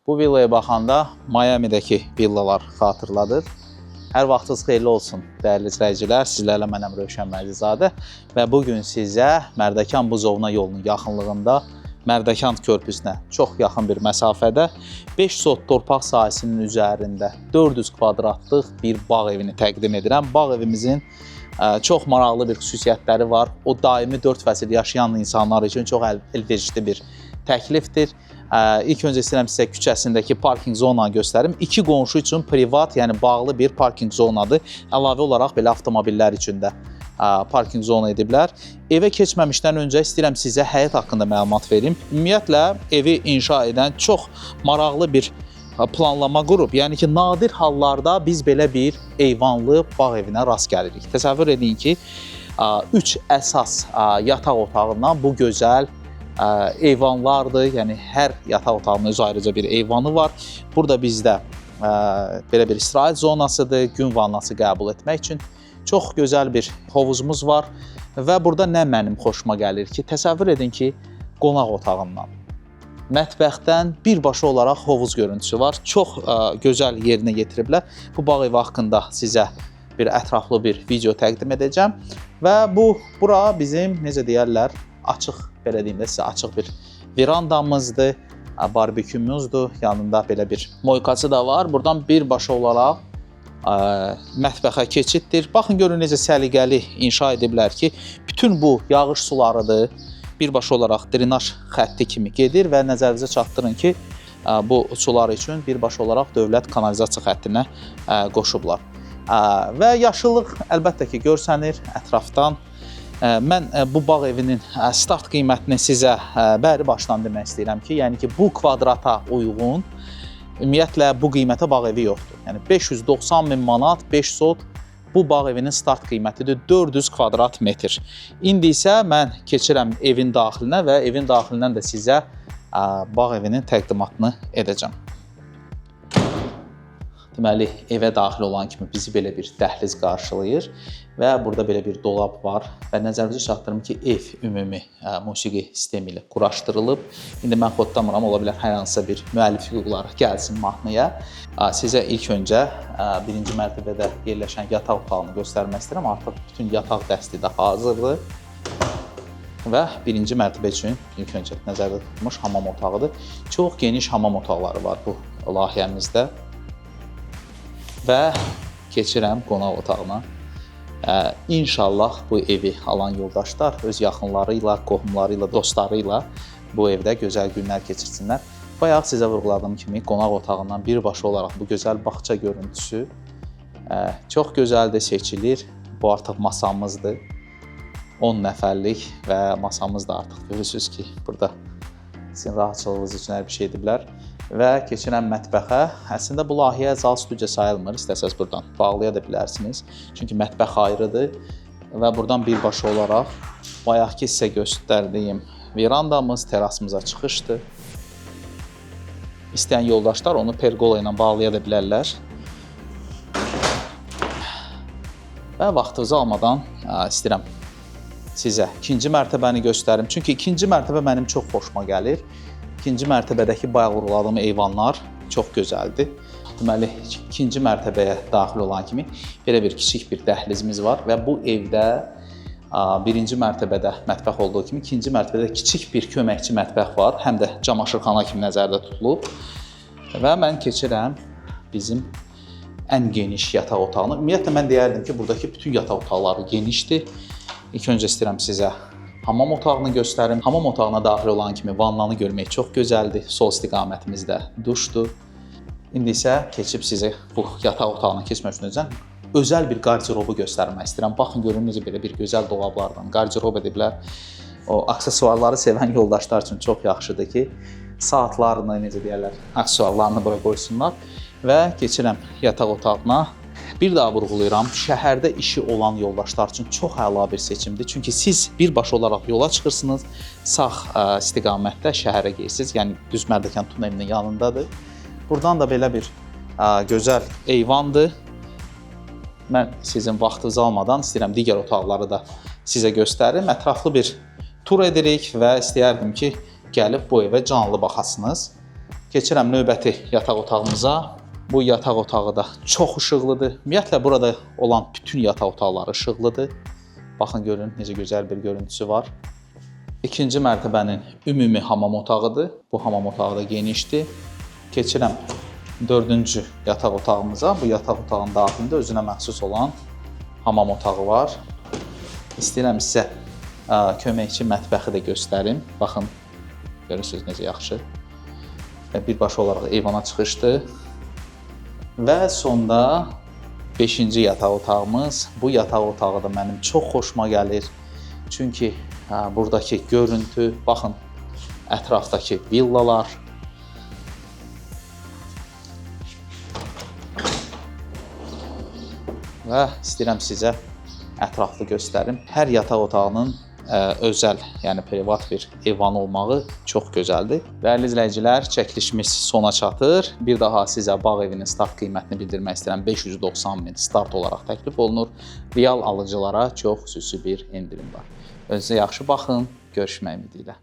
Bu villaya baxanda Miami'dəki villalar xatırladır. Hər vaxtınız xeyirli olsun, dəyərli izləyicilər. Sizlərlə mənəm Rövşən Məzizadə və bugün sizə Mərdəkan Buzovna yolunun yaxınlığında Mərdəkan körpüsünə çox yaxın bir məsafədə 5 sot torpaq sahəsinin üzərində 400 kvadratlıq bir bağ evini təqdim edirəm. Bağ evimizin çox maraqlı bir xüsusiyyətləri var. O daimi 4 fəsil yaşayan insanlar üçün çox əlverişli bir təklifdir. İlk öncə istəyirəm sizə küçəsindəki parking zonanı göstərim. İki qonşu üçün privat, yəni bağlı bir parking zonadır. Əlavə olaraq belə avtomobillər üçün də parking zona ediblər. Evə keçməmişdən öncə istəyirəm sizə həyət haqqında məlumat verim. Ümumiyyətlə, evi inşa edən çox maraqlı bir planlama qurub. Yəni ki, nadir hallarda biz belə bir eyvanlı bağ evinə rast gəlirik. Təsəvvür edin ki, 3 əsas yataq otağından bu gözəl eyvanlardır. Yəni, hər yataq otağının öz ayrıca bir eyvanı var. Burada bizdə belə bir istirahət zonasıdır, gün vannası qəbul etmək üçün. Çox gözəl bir hovuzumuz var və burada nə mənim xoşuma gəlir ki, təsəvvür edin ki, qonaq otağından, mətbəxdən birbaşa olaraq hovuz görüntüsü var. Çox gözəl yerinə yetiriblər. Bu bağ evi haqqında sizə bir ətraflı bir video təqdim edəcəm və bura bizim, necə deyərlər, açıq, belə deyim də sizə, açıq bir verandamızdır, barbekümüzdür, yanında belə bir moykası da var. Buradan birbaşa olaraq mətbəxə keçiddir. Baxın, görün necə səliqəli inşa ediblər ki, bütün bu yağış sularıdır, birbaşa olaraq drenaj xətti kimi gedir və nəzərinizə çatdırın ki, bu sular üçün birbaşa olaraq dövlət kanalizasiya xəttinə qoşublar. Və yaşıllıq əlbəttə ki, görsənir ətrafdan. Mən bu bağ evinin start qiymətini sizə bəri başdan demək istəyirəm ki, yəni ki, bu kvadrata uyğun, ümumiyyətlə bu qiymətə bağ evi yoxdur. Yəni 590 min manat, 5 sot bu bağ evinin start qiymətidir, 400 kvadrat metr. İndi isə mən keçirəm evin daxilinə və evin daxilindən də sizə bağ evinin təqdimatını edəcəm. Deməli, evə daxil olan kimi bizi belə bir dəhliz qarşılayır və burada belə bir dolab var və nəzərinizə çatdırım ki, ev ümumi musiqi sistemi ilə quraşdırılıb. İndi mən xodlamıram, ola bilər hər hansısa bir müəllif hüquqları gəlsin mahnıya. Sizə ilk öncə birinci mərtəbədə yerləşən yataq otağını göstərmək istəyirəm. Artıq bütün yataq dəsti də hazırdır və birinci mərtəbə üçün ilk öncə nəzərdə tutulmuş hamam otağıdır. Çox geniş hamam otaqları var bu layihəmizdə. Və keçirəm qonaq otağına. İnşallah bu evi alan yoldaşlar öz yaxınları ilə, qohumları ilə, dostları ilə bu evdə gözəl günlər keçirsinlər. Bayaq sizə vurğuladığım kimi qonaq otağından birbaşa olaraq bu gözəl bağça görüntüsü çox gözəldir, seçilir. Bu artıq masamızdır. 10 nəfərlik və masamız da artıq görürsünüz ki, burada sizin rahatçılığınız üçün hər bir şey ediblər. Və keçirəm mətbəxə. Əslində bu layihə zal studiya sayılmır. İstəsəz buradan bağlaya da bilərsiniz. Çünki mətbəx ayrıdır və buradan birbaşa olaraq bayaqki sizə göstərdiyim verandamız, terasımıza çıxışdır. İstəyən yoldaşlar onu pergola ilə bağlaya da bilərlər. Və vaxtınızı almadan istəyirəm sizə ikinci mərtəbəni göstərim. Çünki ikinci mərtəbə mənim çox xoşuma gəlir. İkinci mərtəbədəki bayaq vurğuladığım eyvanlar çox gözəldir. Deməli, ikinci mərtəbəyə daxil olan kimi belə bir kiçik bir dəhlizimiz var və bu evdə birinci mərtəbədə mətbəx olduğu kimi ikinci mərtəbədə kiçik bir köməkçi mətbəx var. Həm də camaşırxana kimi nəzərdə tutulub. Və mən keçirəm bizim ən geniş yataq otağını. Ümumiyyətlə, mən deyərdim ki, buradakı bütün yataq otaqları genişdir. İlk öncə istəyirəm sizə hamam otağını göstərim. Hamam otağına daxil olan kimi vannanı görmək çox gözəldir. Sol istiqamətimizdə duşdur. İndi isə keçib sizə bu yataq otağına keçmək üçün özəl bir qardirobu göstərmək istəyirəm. Baxın, görün necə belə bir gözəl dolablardan qardirob ediblər. O aksesuarları sevən yoldaşlar üçün çox yaxşıdır ki, saatlarını, necə deyərlər, aksesuarlarını bura qoysunlar. Və keçirəm yataq otağına. Bir daha vurğulayıram, şəhərdə işi olan yoldaşlar üçün çox əla bir seçimdir. Çünki siz birbaşa olaraq yola çıxırsınız, sağ istiqamətdə şəhərə gedirsiniz, yəni düz Mərdəkan tunelinin yanındadır. Buradan da belə bir gözəl eyvandır. Mən sizin vaxtınızı almadan istəyirəm digər otaqları da sizə göstərim. Ətraflı bir tur edirik və istəyərdim ki, gəlib bu evə canlı baxasınız. Keçirəm növbəti yataq otağımıza. Bu yataq otağı da çox işıqlıdır. Ümumiyyətlə burada olan bütün yataq otaqları işıqlıdır. Baxın görün necə gözəl bir görüntüsü var. İkinci mərtəbənin ümumi hamam otağıdır. Bu hamam otağı da genişdir. Keçirəm dördüncü yataq otağımıza. Bu yataq otağının daxilində özünə məxsus olan hamam otağı var. İstəyirəm sizə köməkçi mətbəxi də göstərim. Baxın, görürsünüz necə yaxşı. Və birbaşa olaraq eyvana çıxışdır. Və sonda 5-ci yataq otağımız. Bu yataq otağı da mənim çox xoşuma gəlir. Çünki buradakı görüntü, baxın, ətrafdakı villalar. Və istəyirəm sizə ətraflı göstərim. Hər yataq otağının özəl, yəni privat bir eyvanı olmağı çox gözəldir. Dəyərli izləyicilər, çəkilişimiz sona çatır. Bir daha sizə bağ evinin start qiymətini bildirmək istəyirəm. 590 min start olaraq təklif olunur. Real alıcılara çox xüsusi bir endirim var. Özünüzə yaxşı baxın. Görüşmək ümidi ilə.